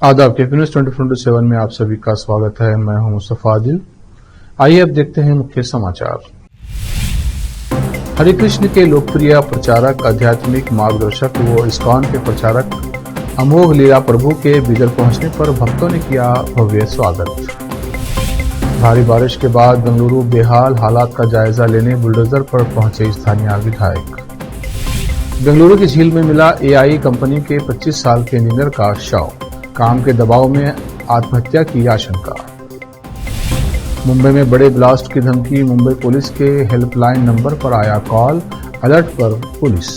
आदाब के न्यूज 24/7 में आप सभी का स्वागत है। मैं हूं मुस्तफा आदिल। आइए अब देखते हैं मुख्य समाचार। हरे कृष्ण के लोकप्रिय प्रचारक, आध्यात्मिक मार्गदर्शक व इस्कॉन के प्रचारक अमोघ लीला प्रभु के बीदर पहुंचने पर भक्तों ने किया भव्य स्वागत। भारी बारिश के बाद बेंगलुरु बेहाल हालात का जायजा लेने बुलडोजर पर पहुंचे स्थानीय विधायक। बेंगलुरु की झील में मिला एआई कंपनी के 25 साल के इंजीनियर का शव, काम के दबाव में आत्महत्या की आशंका। मुंबई में बड़े ब्लास्ट की धमकी, मुंबई पुलिस के हेल्पलाइन नंबर पर आया कॉल, अलर्ट पर पुलिस।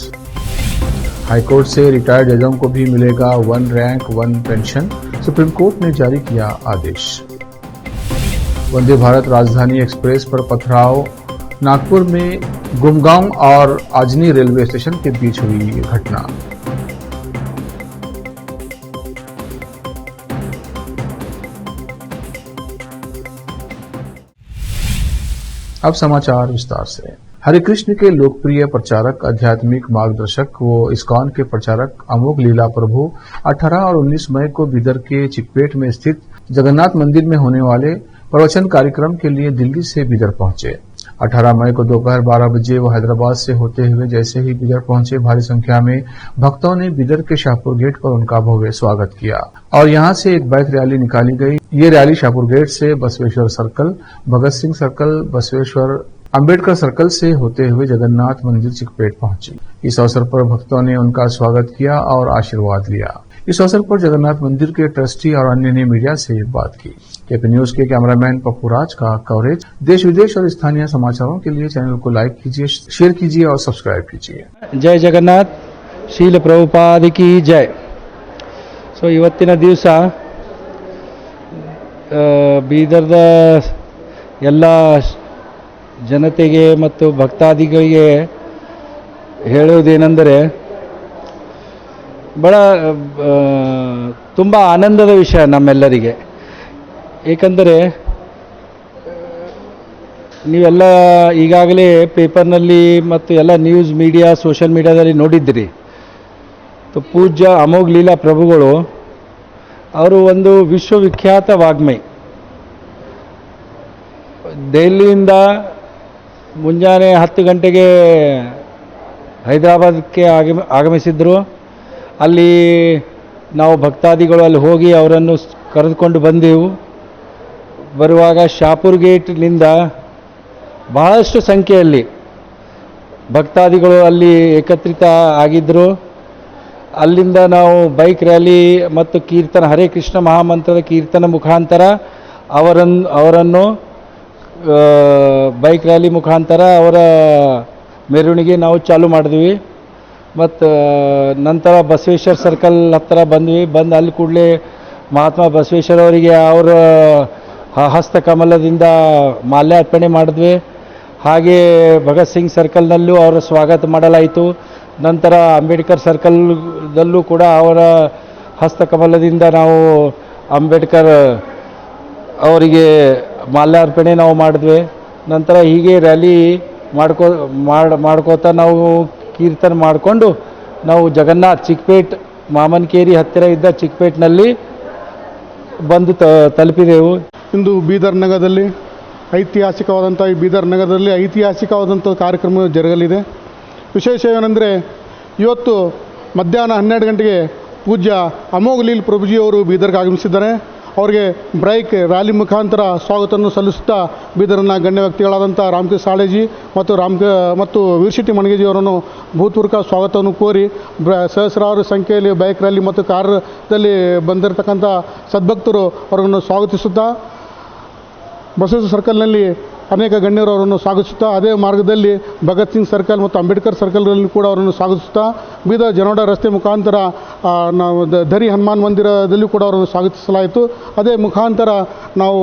हाईकोर्ट से रिटायर्ड जजों को भी मिलेगा 1 रैंक 1 पेंशन, सुप्रीम कोर्ट ने जारी किया आदेश। वंदे भारत राजधानी एक्सप्रेस पर पथराव, नागपुर में गुमगांव और आजनी रेलवे स्टेशन के बीच हुई घटना। अब समाचार विस्तार से। हरे कृष्ण के लोकप्रिय प्रचारक, आध्यात्मिक मार्गदर्शक व इस्कॉन के प्रचारक अमोघ लीला प्रभु 18 और 19 मई को बीदर के चिकपेट में स्थित जगन्नाथ मंदिर में होने वाले प्रवचन कार्यक्रम के लिए दिल्ली से बीदर पहुंचे। 18 मई को दोपहर 12 बजे वो हैदराबाद से होते हुए जैसे ही बीदर पहुंचे, भारी संख्या में भक्तों ने बीदर के शाहपुर गेट पर उनका भव्य स्वागत किया और यहां से एक बाइक रैली निकाली गई। ये रैली शाहपुर गेट से Basaveshwar circle, Bhagat Singh circle, Basaveshwar Ambedkar circle से होते हुए जगन्नाथ मंदिर चिकपेट पहुंची। इस अवसर पर भक्तों ने उनका स्वागत किया और आशीर्वाद लिया। इस अवसर पर जगन्नाथ मंदिर के ट्रस्टी और अन्य ने मीडिया से बात की। केपी न्यूज के कैमरामैन पप्पू राज का कवरेज। देश विदेश और स्थानीय समाचारों के लिए चैनल को लाइक कीजिए, शेयर कीजिए और सब्सक्राइब कीजिए। जय जगन्नाथ, शील प्रभुपाद की जय। ಸೊ ಇವತ್ತಿನ ದಿವಸ ಬೀದರ್ದ ಎಲ್ಲ ಜನತೆಗೆ ಮತ್ತು ಭಕ್ತಾದಿಗಳಿಗೆ ಹೇಳುವುದೇನೆಂದರೆ ಬಹಳ ತುಂಬ ಆನಂದದ ವಿಷಯ ನಮ್ಮೆಲ್ಲರಿಗೆ. ಏಕೆಂದರೆ ನೀವೆಲ್ಲ ಈಗಾಗಲೇ ಪೇಪರ್ನಲ್ಲಿ ಮತ್ತು ಎಲ್ಲ ನ್ಯೂಸ್ ಮೀಡಿಯಾ, ಸೋಷಿಯಲ್ ಮೀಡಿಯಾದಲ್ಲಿ ನೋಡಿದ್ದೀರಿ. ಪೂಜ್ಯ ಅಮೋಘ ಲೀಲಾ ಪ್ರಭುಗಳು ಅವರು ಒಂದು ವಿಶ್ವವಿಖ್ಯಾತ ವಾಗ್ಮಿ. ದೆಹಲಿಯಿಂದ ಮುಂಜಾನೆ 10 ಗಂಟೆಗೆ ಹೈದರಾಬಾದಕ್ಕೆ ಆಗಮಿಸಿದ್ರು. ಅಲ್ಲಿ ನಾವು ಭಕ್ತಾದಿಗಳು ಅಲ್ಲಿ ಹೋಗಿ ಅವರನ್ನು ಕರೆದುಕೊಂಡು ಬಂದೆವು. ಬರುವಾಗ ಶಾಪುರ್ ಗೇಟ್ನಿಂದ ಬಹಳಷ್ಟು ಸಂಖ್ಯೆಯಲ್ಲಿ ಭಕ್ತಾದಿಗಳು ಅಲ್ಲಿ ಏಕತ್ರಿತ ಆಗಿದ್ದರು. ಅಲ್ಲಿಂದ ನಾವು ಬೈಕ್ ರ್ಯಾಲಿ ಮತ್ತು ಕೀರ್ತನ, ಹರೇ ಕೃಷ್ಣ ಮಹಾಮಂತ್ರದ ಕೀರ್ತನ ಮುಖಾಂತರ ಅವರನ್ನು ಬೈಕ್ ರ್ಯಾಲಿ ಮುಖಾಂತರ ಅವರ ಮೆರವಣಿಗೆ ನಾವು ಚಾಲು ಮಾಡಿದ್ವಿ. ಮತ್ತು ನಂತರ ಬಸವೇಶ್ವರ ಸರ್ಕಲ್ ಹತ್ತಿರ ಬಂದ್ವಿ. ಬಂದು ಅಲ್ಲಿ ಕೂಡಲೇ ಮಹಾತ್ಮ ಬಸವೇಶ್ವರ ಅವರಿಗೆ ಅವರ ಹಸ್ತಕಮಲದಿಂದ ಮಾಲ್ಯಾರ್ಪಣೆ ಮಾಡಿದ್ವಿ. ಹಾಗೆ ಭಗತ್ ಸಿಂಗ್ ಸರ್ಕಲ್ನಲ್ಲೂ ಅವರ ಸ್ವಾಗತ ಮಾಡಲಾಯಿತು. ನಂತರ ಅಂಬೇಡ್ಕರ್ ಸರ್ಕಲ್ದಲ್ಲೂ ಕೂಡ ಅವರ ಹಸ್ತಕಮಲದಿಂದ ನಾವು ಅಂಬೇಡ್ಕರ್ ಅವರಿಗೆ ಮಾಲ್ಯಾರ್ಪಣೆ ನಾವು ಮಾಡಿದ್ವಿ. ನಂತರ ಹೀಗೆ ರ್ಯಾಲಿ ಮಾಡ್ಕೋತಾ ನಾವು ಕೀರ್ತನೆ ಮಾಡಿಕೊಂಡು ನಾವು ಜಗನ್ನಾಥ್ ಚಿಕ್ಪೇಟ್, ಮಾಮನ್ಕೇರಿ ಹತ್ತಿರ ಇದ್ದ ಚಿಕ್ಪೇಟ್ನಲ್ಲಿ ಬಂದು ತಲುಪಿದೆವು. ಇಂದು ಬೀದರ್ ನಗರದಲ್ಲಿ ಈ ಬೀದರ್ ನಗರದಲ್ಲಿ ಐತಿಹಾಸಿಕವಾದಂಥ ಕಾರ್ಯಕ್ರಮ ಜರುಗಲಿದೆ. ವಿಶೇಷ ಏನೆಂದರೆ ಇವತ್ತು ಮಧ್ಯಾಹ್ನ 12 ಗಂಟೆಗೆ ಪೂಜ್ಯ ಅಮೋಘ ಲೀಲಾ ಪ್ರಭುಜಿಯವರು ಬೀದರ್ಗೆ ಆಗಮಿಸಿದ್ದಾರೆ. ಅವರಿಗೆ ಬೈಕ್ ರ್ಯಾಲಿ ಮುಖಾಂತರ ಸ್ವಾಗತವನ್ನು ಸಲ್ಲಿಸುತ್ತಾ ಬೀದರ್ನ ಗಣ್ಯ ವ್ಯಕ್ತಿಗಳಾದಂಥ ರಾಮಕೃಷ್ಣ ಸಾಳೇಜಿ ಮತ್ತು ವೀರಶೆಟ್ಟಿ ಮಣಗೇಜಿಯವರನ್ನು ಭೂತಪೂರ್ವಕ ಸ್ವಾಗತವನ್ನು ಕೋರಿ ಸಹಸ್ರಾರು ಸಂಖ್ಯೆಯಲ್ಲಿ ಬೈಕ್ ರ್ಯಾಲಿ ಮತ್ತು ಕಾರಲ್ಲಿ ಬಂದಿರತಕ್ಕಂಥ ಸದ್ಭಕ್ತರು ಅವರನ್ನು ಸ್ವಾಗತಿಸುತ್ತಾ ಬಸವೇಶ್ವರ ಸರ್ಕಲ್ನಲ್ಲಿ ಅನೇಕ ಗಣ್ಯರು ಅವರನ್ನು ಸ್ವಾಗತಿಸುತ್ತಾ, ಅದೇ ಮಾರ್ಗದಲ್ಲಿ ಭಗತ್ ಸಿಂಗ್ ಸರ್ಕಲ್ ಮತ್ತು ಅಂಬೇಡ್ಕರ್ ಸರ್ಕಲ್ನಲ್ಲಿ ಕೂಡ ಅವರನ್ನು ಸ್ವಾಗತಿಸುತ್ತಾ ಬೀದರ್ ಜನೋಡ ರಸ್ತೆ ಮುಖಾಂತರ ನಾವು ಧರಿ ಹನುಮಾನ್ ಮಂದಿರದಲ್ಲೂ ಕೂಡ ಅವರನ್ನು ಸ್ವಾಗತಿಸಲಾಯಿತು. ಅದೇ ಮುಖಾಂತರ ನಾವು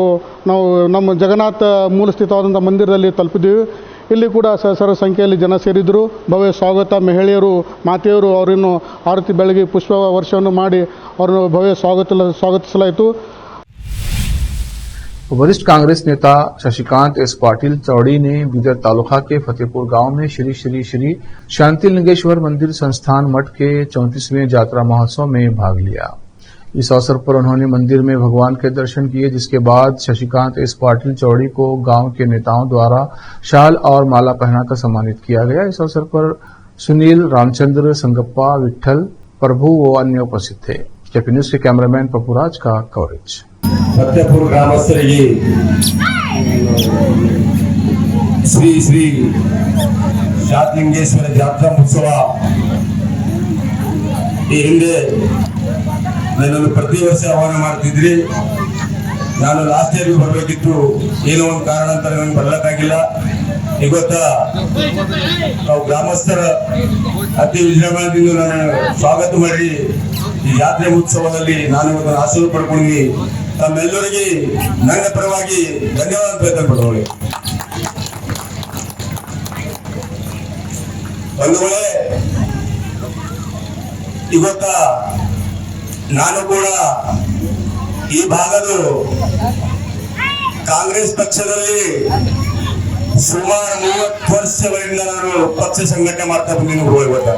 ನಮ್ಮ ಜಗನ್ನಾಥ ಮೂಲ ಸ್ಥಿತವಾದಂಥ ಮಂದಿರದಲ್ಲಿ ತಲುಪಿದ್ದೀವಿ. ಇಲ್ಲಿ ಕೂಡ ಸಹಸ್ರ ಸಂಖ್ಯೆಯಲ್ಲಿ ಜನ ಸೇರಿದರು. ಭವ್ಯ ಸ್ವಾಗತ, ಮಹಿಳೆಯರು, ಮಾತೆಯರು ಅವರನ್ನು ಆರತಿ ಬೆಳಗ್ಗೆ ಪುಷ್ಪ ವರ್ಷವನ್ನು ಮಾಡಿ ಅವರನ್ನು ಭವ್ಯ ಸ್ವಾಗತಿಸಲಾಯಿತು. वरिष्ठ कांग्रेस नेता शशिकांत एस पाटिल चौड़ी ने बीदर तालुका के फतेहपुर गांव में श्री श्री श्री शांति लिंगेश्वर मंदिर संस्थान मठ के 34वें यात्रा महोत्सव में भाग लिया। इस अवसर पर उन्होंने मंदिर में भगवान के दर्शन किए, जिसके बाद शशिकांत एस पाटिल चौड़ी को गांव के नेताओं द्वारा शाल और माला पहनाकर सम्मानित किया गया। इस अवसर पर सुनील, रामचंद्र, संगप्पा, विठल, प्रभु व अन्य उपस्थित थे। केपी न्यूज के कैमरामैन पपुराज का कवरेज। फतेहपुर ग्रामस्थರಿಗೆ ಶ್ರೀ ಶ್ರೀ ಶಾತಲಿಂಗೇಶ್ವರ ಜಾತ್ರಾ ಮಹೋತ್ಸವ ಈ ಹಿಂದೆ ನನ್ನನ್ನು ಪ್ರತಿ ವರ್ಷ ಆಹ್ವಾನ ಮಾಡ್ತಿದ್ರಿ. ನಾನು ಲಾಸ್ಟ್ ಇಯರ್ ಬರಬೇಕಿತ್ತು, ಏನೋ ಒಂದು ಕಾರಣಾಂತರ ನನಗೆ ಬರಲಿಕ್ಕಾಗಿಲ್ಲ. ಇವತ್ತು ನಾವು ಗ್ರಾಮಸ್ಥರ ಅತಿ ವಿಜೃಂಭಣೆಯಿಂದ ನಾನು ಸ್ವಾಗತ ಮಾಡಿ ಈ ಜಾತ್ರೆ ಉತ್ಸವದಲ್ಲಿ ನಾನು ಇವತ್ತು ಆಶೀರ್ವಾದ ಪಡ್ಕೊಂಡಿದ್ದೀನಿ. ತಮ್ಮೆಲ್ಲರಿಗೆ ನನ್ನ ಪರವಾಗಿ ಧನ್ಯವಾದ ವ್ಯಕ್ತಪಡಿಸುತ್ತೇನೆ. ಬಂಧುಗಳೇ, ಇವತ್ತ ನಾನು ಕೂಡ ಈ ಭಾಗದ ಕಾಂಗ್ರೆಸ್ ಪಕ್ಷದಲ್ಲಿ ಸುಮಾರು 30 ವರ್ಷಗಳಿಂದ ನಾನು ಪಕ್ಷ ಸಂಘಟನೆ ಮಾಡ್ತಾ ಬಂದಿದ್ದೀನಿ. ಇವತ್ತ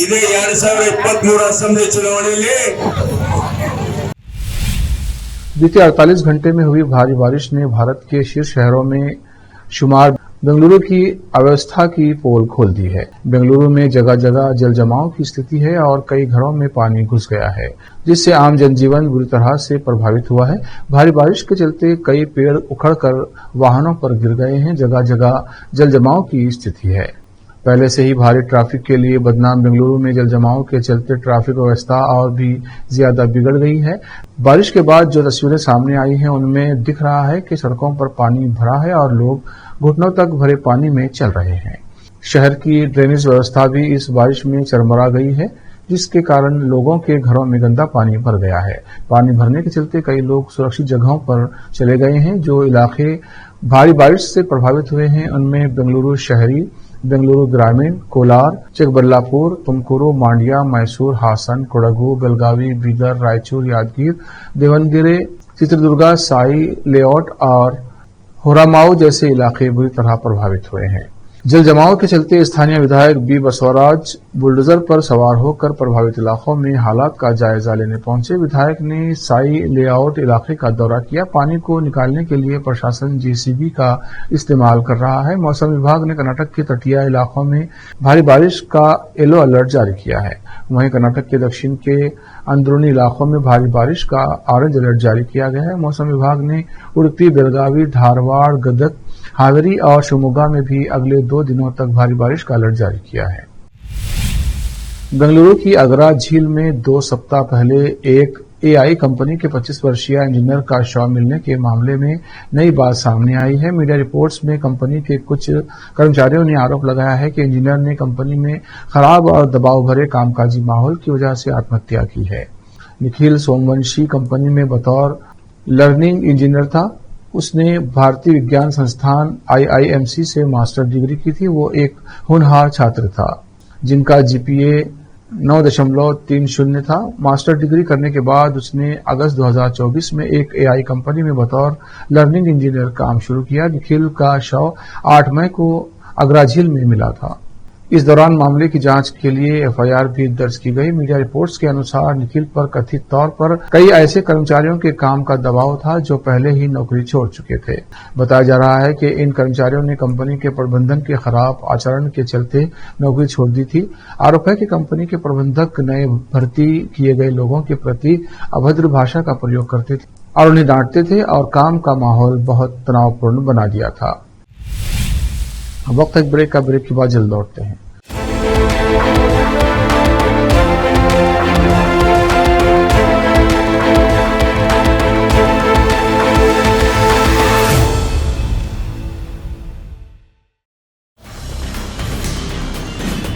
ಇದೇ 2023 ಅಸೆಂಬ್ಲಿ ಚುನಾವಣೆಯಲ್ಲಿ बीते 48 घंटे में हुई भारी बारिश ने भारत के शीर्ष शहरों में शुमार बेंगलुरु की अव्यवस्था की पोल खोल दी है। बेंगलुरु में जगह जगह जल जमाव की स्थिति है और कई घरों में पानी घुस गया है, जिससे आम जनजीवन बुरी तरह से प्रभावित हुआ है। भारी बारिश के चलते कई पेड़ उखड़कर वाहनों पर गिर गए हैं। जगह जगह जल जमाव की स्थिति है। पहले से ही भारी ट्रैफिक के लिए बदनाम बेंगलुरु में जल जमाव के चलते ट्रैफिक व्यवस्था और भी ज्यादा बिगड़ गई है। बारिश के बाद जो तस्वीरें सामने आई हैं, उनमें दिख रहा है कि सड़कों पर पानी भरा है और लोग घुटनों तक भरे पानी में चल रहे हैं। शहर की ड्रेनेज व्यवस्था भी इस बारिश में चरमरा गई है, जिसके कारण लोगों के घरों में गंदा पानी भर गया है। पानी भरने के चलते कई लोग सुरक्षित जगहों पर चले गए हैं। जो इलाके भारी बारिश से प्रभावित हुए हैं, उनमें बेंगलुरु शहरी, बेंगलुरु ग्रामीण, कोलार, चिकबल्लापुर, तुमकुरु, मांड्या, मैसूर, हासन, कोडगु, बेलगावी, बीदर, रायचूर, यादगीर, देवनगिरे, चित्रदुर्गा, साई लेआउट और होरामाऊ जैसे इलाके बुरी तरह प्रभावित हुए हैं। जल जमाव के चलते स्थानीय विधायक बी बसवराज बुलडोजर पर सवार होकर प्रभावित इलाकों में हालात का जायजा लेने पहुंचे। विधायक ने साई लेआउट इलाके का दौरा किया। पानी को निकालने के लिए प्रशासन जेसीबी का इस्तेमाल कर रहा है। मौसम विभाग ने कर्नाटक के तटीय इलाकों में भारी बारिश का येलो अलर्ट जारी किया है। वहीं कर्नाटक के दक्षिण के अंदरूनी इलाकों में भारी बारिश का ऑरेंज अलर्ट जारी किया गया है। मौसम विभाग ने उडुपी, बेलगावी, धारवाड़, गदग, हावेरी और शिवमोगा में भी अगले 2 दिनों तक भारी बारिश का अलर्ट जारी किया है। बेंगलुरु की अगरा झील में 2 सप्ताह पहले एक एआई कंपनी के 25 वर्षीय इंजीनियर का शव मिलने के मामले में नई बात सामने आई है। मीडिया रिपोर्ट्स में कंपनी के कुछ कर्मचारियों ने आरोप लगाया है कि इंजीनियर ने कंपनी में खराब और दबाव भरे कामकाजी माहौल की वजह से आत्महत्या की है। निखिल सोमवंशी कंपनी में बतौर लर्निंग इंजीनियर था। उसने भारतीय विज्ञान संस्थान IIMC से मास्टर डिग्री की थी। वो एक होनहार छात्र था जिनका जीपीए 9.30 था। मास्टर डिग्री करने के बाद उसने अगस्त 2024 में एक एआई कंपनी में बतौर लर्निंग इंजीनियर काम शुरू किया। निखिल का शव 8 मई को अगरा झील में मिला था। इस दौरान मामले की जांच के लिए एफआईआर भी दर्ज की गई। मीडिया रिपोर्ट्स के अनुसार निखिल पर कथित तौर पर कई ऐसे कर्मचारियों के काम का दबाव था जो पहले ही नौकरी छोड़ चुके थे। बताया जा रहा है कि इन कर्मचारियों ने कंपनी के प्रबंधन के खराब आचरण के चलते नौकरी छोड़ दी थी। आरोप है कि कंपनी के प्रबंधक नए भर्ती किए गए लोगों के प्रति अभद्र भाषा का प्रयोग करते थे और उन्हें डांटते थे और काम का माहौल बहुत तनावपूर्ण बना दिया था। वक्त एक ब्रेक का, ब्रेक के बाद जल्द लौटते हैं।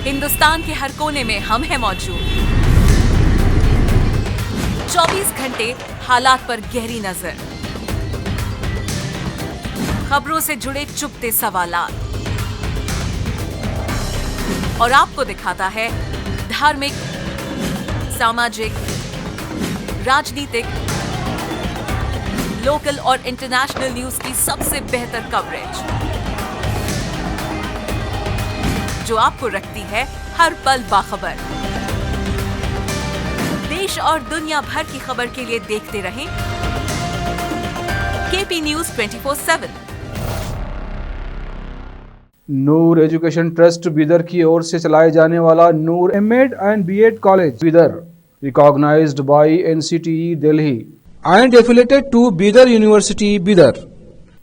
हिंदुस्तान के हर कोने में हम हैं मौजूद। 24 घंटे हालात पर गहरी नजर, खबरों से जुड़े चुपते सवालात और आपको दिखाता है धार्मिक, सामाजिक, राजनीतिक, लोकल और इंटरनेशनल न्यूज की सबसे बेहतर कवरेज जो आपको रखती है हर पल बाखबर। देश और दुनिया भर की खबर के लिए देखते रहें KP news 24/7। Noor education trust Bidar की ओर से चलाए जाने वाला Noor MEd and BEd college Bidar, recognised by NCTE Delhi and affiliated to Bidar University, Bidar.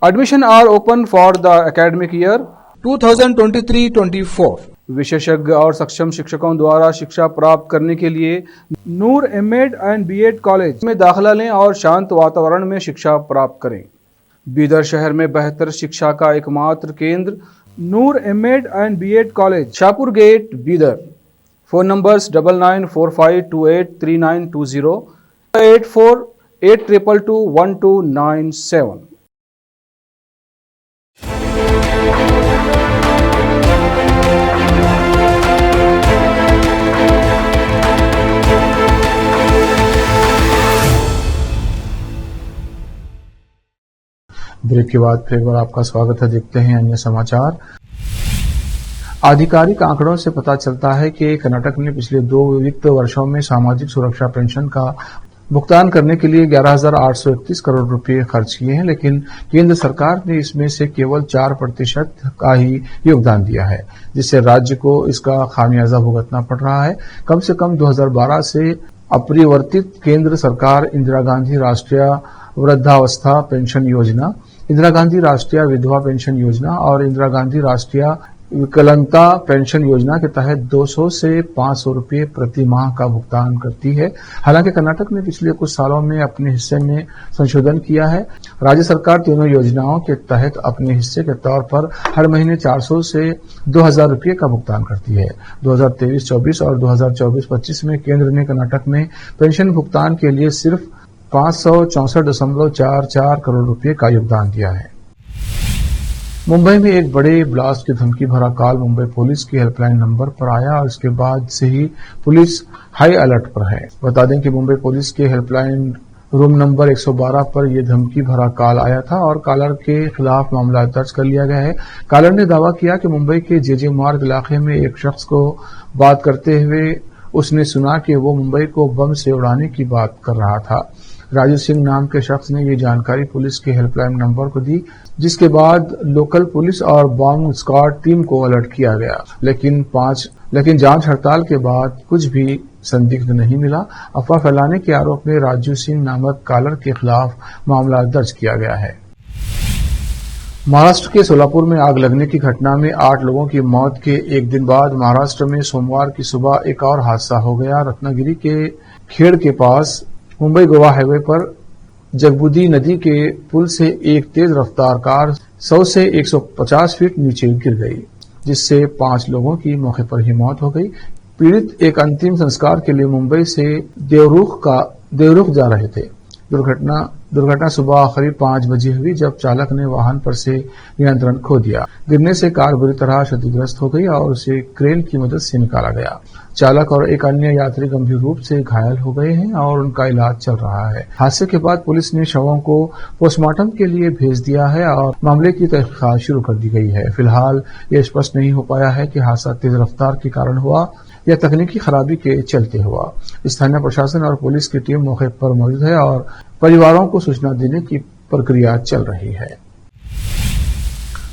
Admission are open for the academic year 2023-24. विशेषज्ञ और सक्षम शिक्षकों द्वारा शिक्षा प्राप्त करने के लिए नूर एमएड एंड बीएड कॉलेज में दाखिला लें और शांत वातावरण में शिक्षा प्राप्त करें। बीदर शहर में बेहतर शिक्षा का एकमात्र केंद्र Noor MEd and BEd college, Shahpur gate, Bidar. Phone numbers 9945283920, 8482221297। Break के बाद फिर एक बार आपका स्वागत है। देखते हैं अन्य समाचार। आधिकारिक आंकड़ों से पता चलता है कि कर्नाटक ने पिछले 2 वित्त वर्षों में सामाजिक सुरक्षा पेंशन का भुगतान करने के लिए 11,831 करोड़ रुपए खर्च किए हैं, लेकिन केंद्र सरकार ने इसमें से केवल 4% का ही योगदान दिया है, जिससे राज्य को इसका खामियाजा भुगतना पड़ रहा है। कम से कम 2012 से अपरिवर्तित केंद्र सरकार इंदिरा गांधी राष्ट्रीय वृद्धावस्था पेंशन योजना, इंदिरा गांधी राष्ट्रीय विधवा पेंशन योजना और इंदिरा गांधी राष्ट्रीय विकलांगता पेंशन योजना के तहत 200 से 500 रुपये प्रति माह का भुगतान करती है। हालांकि कर्नाटक ने पिछले कुछ सालों में अपने हिस्से में संशोधन किया है। राज्य सरकार तीनों योजनाओं के तहत अपने हिस्से के तौर पर हर महीने 400 से 2,000 रुपये का भुगतान करती है। 2023-24 और 2024-25 में केंद्र ने कर्नाटक में पेंशन भुगतान के लिए सिर्फ 564.44 करोड़ रुपये का योगदान दिया है। मुंबई में एक बड़े ब्लास्ट की धमकी भरा कॉल मुंबई पुलिस की हेल्पलाइन नंबर पर आया और इसके बाद से ही पुलिस हाई अलर्ट पर है। बता दें कि मुंबई पुलिस के हेल्पलाइन रूम नंबर 112 पर यह धमकी भरा कॉल आया था और कॉलर के खिलाफ मामला दर्ज कर लिया गया है। कॉलर ने दावा किया कि मुंबई के जेजे मार्ग इलाके में एक शख्स को बात करते हुए उसने सुना कि वो मुंबई को बम से उड़ाने की बात कर रहा था। राजू सिंह नाम के शख्स ने ये जानकारी पुलिस के हेल्पलाइन नंबर को दी, जिसके बाद लोकल पुलिस और बॉम्ब स्क्वाड टीम को अलर्ट किया गया, लेकिन जांच हड़ताल के बाद कुछ भी संदिग्ध नहीं मिला। अफवाह फैलाने के आरोप में राजू सिंह नामक कॉलर के खिलाफ मामला दर्ज किया गया है। महाराष्ट्र के सोलापुर में आग लगने की घटना में 8 लोगों की मौत के एक दिन बाद महाराष्ट्र में सोमवार की सुबह एक और हादसा हो गया। रत्नागिरी के खेड़ के पास मुंबई गोवा हाईवे पर जगबुदी नदी के पुल से एक तेज रफ्तार कार 100 से 150 फीट नीचे गिर गई, जिससे 5 लोगों की मौके पर ही मौत हो गई। पीड़ित एक अंतिम संस्कार के लिए मुंबई से देवरुख जा रहे थे। दुर्घटना सुबह करीब 5 बजे हुई, जब चालक ने वाहन पर से नियंत्रण खो दिया। गिरने से कार बुरी तरह क्षतिग्रस्त हो गई और उसे क्रेन की मदद से निकाला गया। चालक और एक अन्य यात्री गंभीर रूप से घायल हो गए हैं और उनका इलाज चल रहा है। हादसे के बाद पुलिस ने शवों को पोस्टमार्टम के लिए भेज दिया है और मामले की तहकीकात शुरू कर दी गई है। फिलहाल ये स्पष्ट नहीं हो पाया है कि हादसा तेज रफ्तार के कारण हुआ या तकनीकी खराबी के चलते हुआ। स्थानीय प्रशासन और पुलिस की टीम मौके पर मौजूद है और परिवारों को सूचना देने की प्रक्रिया चल रही है।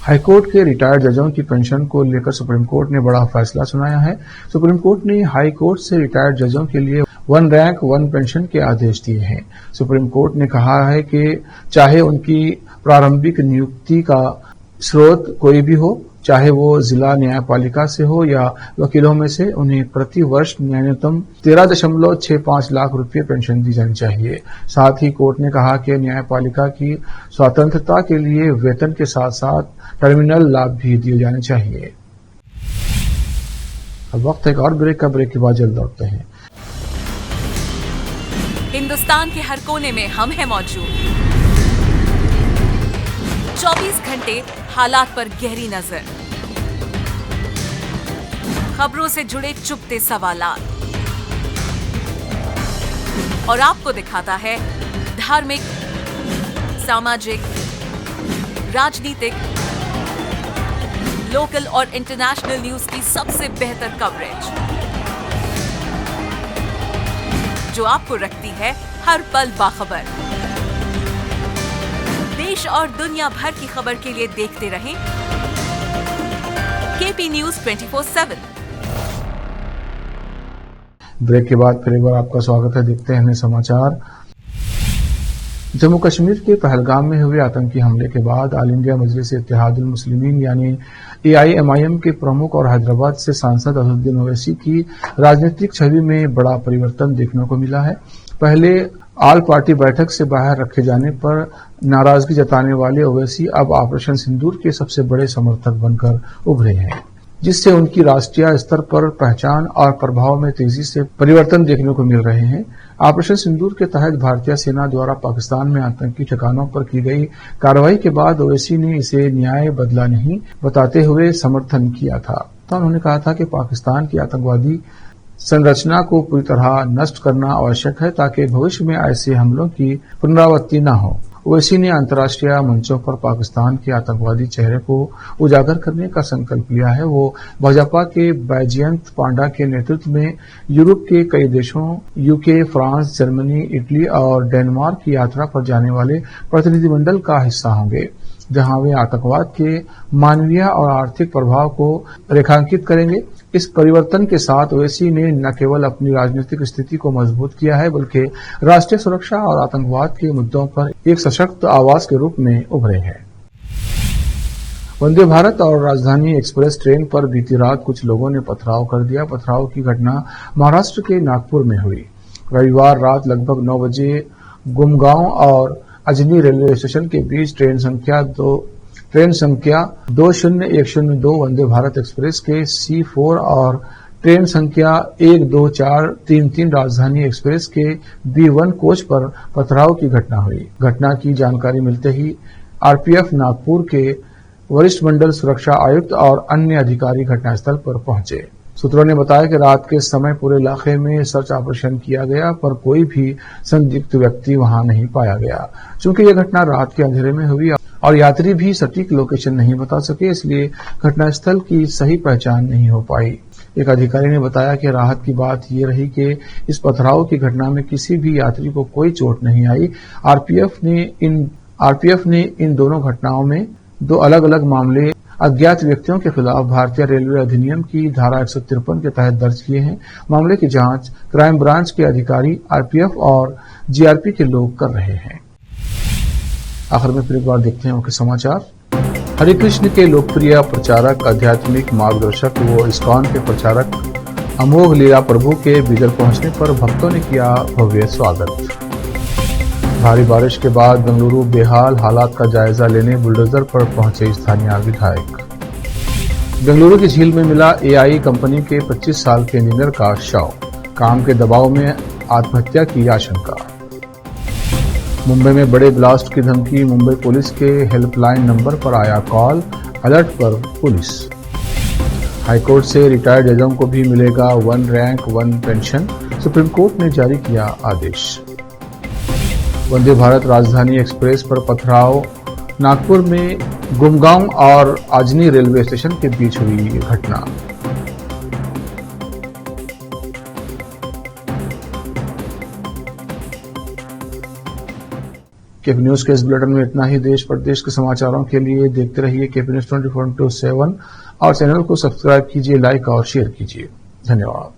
हाईकोर्ट के रिटायर्ड जजों की पेंशन को लेकर सुप्रीम कोर्ट ने बड़ा फैसला सुनाया है। सुप्रीम कोर्ट ने हाई कोर्ट से रिटायर्ड जजों के लिए 1 रैंक 1 पेंशन के आदेश दिए हैं। सुप्रीम कोर्ट ने कहा है कि चाहे उनकी प्रारंभिक नियुक्ति का स्रोत कोई भी हो, चाहे वो जिला न्यायपालिका से हो या वकीलों में से, उन्हें प्रति वर्ष न्यूनतम 13.65 लाख रुपये पेंशन दी जानी चाहिए। साथ ही कोर्ट ने कहा कि न्यायपालिका की स्वतंत्रता के लिए वेतन के साथ साथ टर्मिनल लाभ भी दिए जाने चाहिए। अब वक्त एक और ब्रेक का। ब्रेक के बाद जल्द लौटते हैं। हिंदुस्तान के हर कोने में हम हैं मौजूद। 24 घंटे हालात पर गहरी नजर, खबरों से जुड़े चुपते सवालात और आपको दिखाता है धार्मिक, सामाजिक, राजनीतिक, लोकल और इंटरनेशनल न्यूज की सबसे बेहतर कवरेज, जो आपको रखती है हर पल बाखबर। देश और दुनिया भर की खबर के लिए देखते रहें केपी न्यूज 24/7। ब्रेक के बाद फिर एक बार आपका स्वागत है। देखते हैं समाचार। जम्मू कश्मीर के पहलगाम में हुए आतंकी हमले के बाद ऑल इंडिया मजलिस इत्तेहादुल मुस्लिमीन यानी AIMIM के प्रमुख और हैदराबाद से सांसद असदुद्दीन ओवैसी की राजनीतिक छवि में बड़ा परिवर्तन देखने को मिला है। पहले ऑल पार्टी बैठक से बाहर रखे जाने पर नाराजगी जताने वाले ओवैसी अब ऑपरेशन सिंदूर के सबसे बड़े समर्थक बनकर उभरे हैं, जिससे उनकी राष्ट्रीय स्तर पर पहचान और प्रभाव में तेजी से परिवर्तन देखने को मिल रहे हैं। ऑपरेशन सिंदूर के तहत भारतीय सेना द्वारा पाकिस्तान में आतंकी ठिकानों पर की गई कार्रवाई के बाद ओवैसी ने इसे न्याय बदला नहीं बताते हुए समर्थन किया था। तो उन्होंने कहा था कि पाकिस्तान की आतंकवादी संरचना को पूरी तरह नष्ट करना आवश्यक है ताकि भविष्य में ऐसे हमलों की पुनरावृत्ति न हो। ओवैसी ने अंतर्राष्ट्रीय मंचों पर पाकिस्तान के आतंकवादी चेहरे को उजागर करने का संकल्प लिया है। वो भाजपा के बैजयंत पांडा के नेतृत्व में यूरोप के कई देशों UK, फ्रांस, जर्मनी, इटली और डेनमार्क की यात्रा पर जाने वाले प्रतिनिधिमंडल का हिस्सा होंगे, जहां वे आतंकवाद के मानवीय और आर्थिक प्रभाव को रेखांकित करेंगे। इस परिवर्तन के साथ ओवैसी ने न केवल अपनी राजनीतिक स्थिति को मजबूत किया है, बल्कि राष्ट्रीय सुरक्षा और आतंकवाद के मुद्दों पर एक सशक्त आवाज के रूप में उभरे हैं। वंदे भारत और राजधानी एक्सप्रेस ट्रेन पर बीती रात कुछ लोगों ने पथराव कर दिया। पथराव की घटना महाराष्ट्र के नागपुर में हुई। रविवार रात लगभग 9 बजे गुमगांव और अजनी रेलवे स्टेशन के बीच ट्रेन संख्या 20102 वंदे भारत एक्सप्रेस के C4 और ट्रेन संख्या 12433 राजधानी एक्सप्रेस के B1 कोच पर पथराव की घटना हुई। घटना की जानकारी मिलते ही RPF नागपुर के वरिष्ठ मंडल सुरक्षा आयुक्त और अन्य अधिकारी घटनास्थल पर पहुंचे। सूत्रों ने बताया कि रात के समय पूरे इलाके में सर्च ऑपरेशन किया गया, पर कोई भी संदिग्ध व्यक्ति वहां नहीं पाया गया। चूंकि यह घटना रात के अंधेरे में हुई और यात्री भी सटीक लोकेशन नहीं बता सके, इसलिए घटनास्थल की सही पहचान नहीं हो पाई। एक अधिकारी ने बताया कि राहत की बात यह रही कि इस पथराव की घटना में किसी भी यात्री को कोई चोट नहीं आई। आरपीएफ ने इन दोनों घटनाओं में 2 अलग-अलग मामले अज्ञात व्यक्तियों के खिलाफ भारतीय रेलवे अधिनियम की धारा 153 के तहत दर्ज किए हैं। मामले की जांच क्राइम ब्रांच के अधिकारी, RPF और GRP के लोग कर रहे हैं। आखिर में फिर एक बार देखते हैं उनके समाचार। हरे कृष्ण के लोकप्रिय प्रचारक, आध्यात्मिक मार्गदर्शक व इस्कॉन के प्रचारक अमोघ लीला प्रभु के बिदर पहुंचने पर भक्तों ने किया भव्य स्वागत। भारी बारिश के बाद बेंगलुरु बेहाल हालात का जायजा लेने बुलडोजर पर पहुंचे स्थानीय विधायक। बेंगलुरु की झील में मिला AI कंपनी के 25 साल के इंजीनियर का शव, काम के दबाव में आत्महत्या की आशंका। मुंबई में बड़े ब्लास्ट की धमकी, मुंबई पुलिस के हेल्पलाइन नंबर पर आया कॉल, अलर्ट पर पुलिस। हाईकोर्ट से रिटायर्ड जजों को भी मिलेगा 1 रैंक 1 पेंशन, सुप्रीम कोर्ट ने जारी किया आदेश। वंदे भारत राजधानी एक्सप्रेस पर पथराव, नागपुर में गुमगांव और अजनी रेलवे स्टेशन के बीच हुई घटना। केपी न्यूज के इस बुलेटिन में इतना ही। देश प्रदेश के समाचारों के लिए देखते रहिए केपी न्यूज 24/7 और चैनल को सब्सक्राइब कीजिए, लाइक और शेयर कीजिए। धन्यवाद।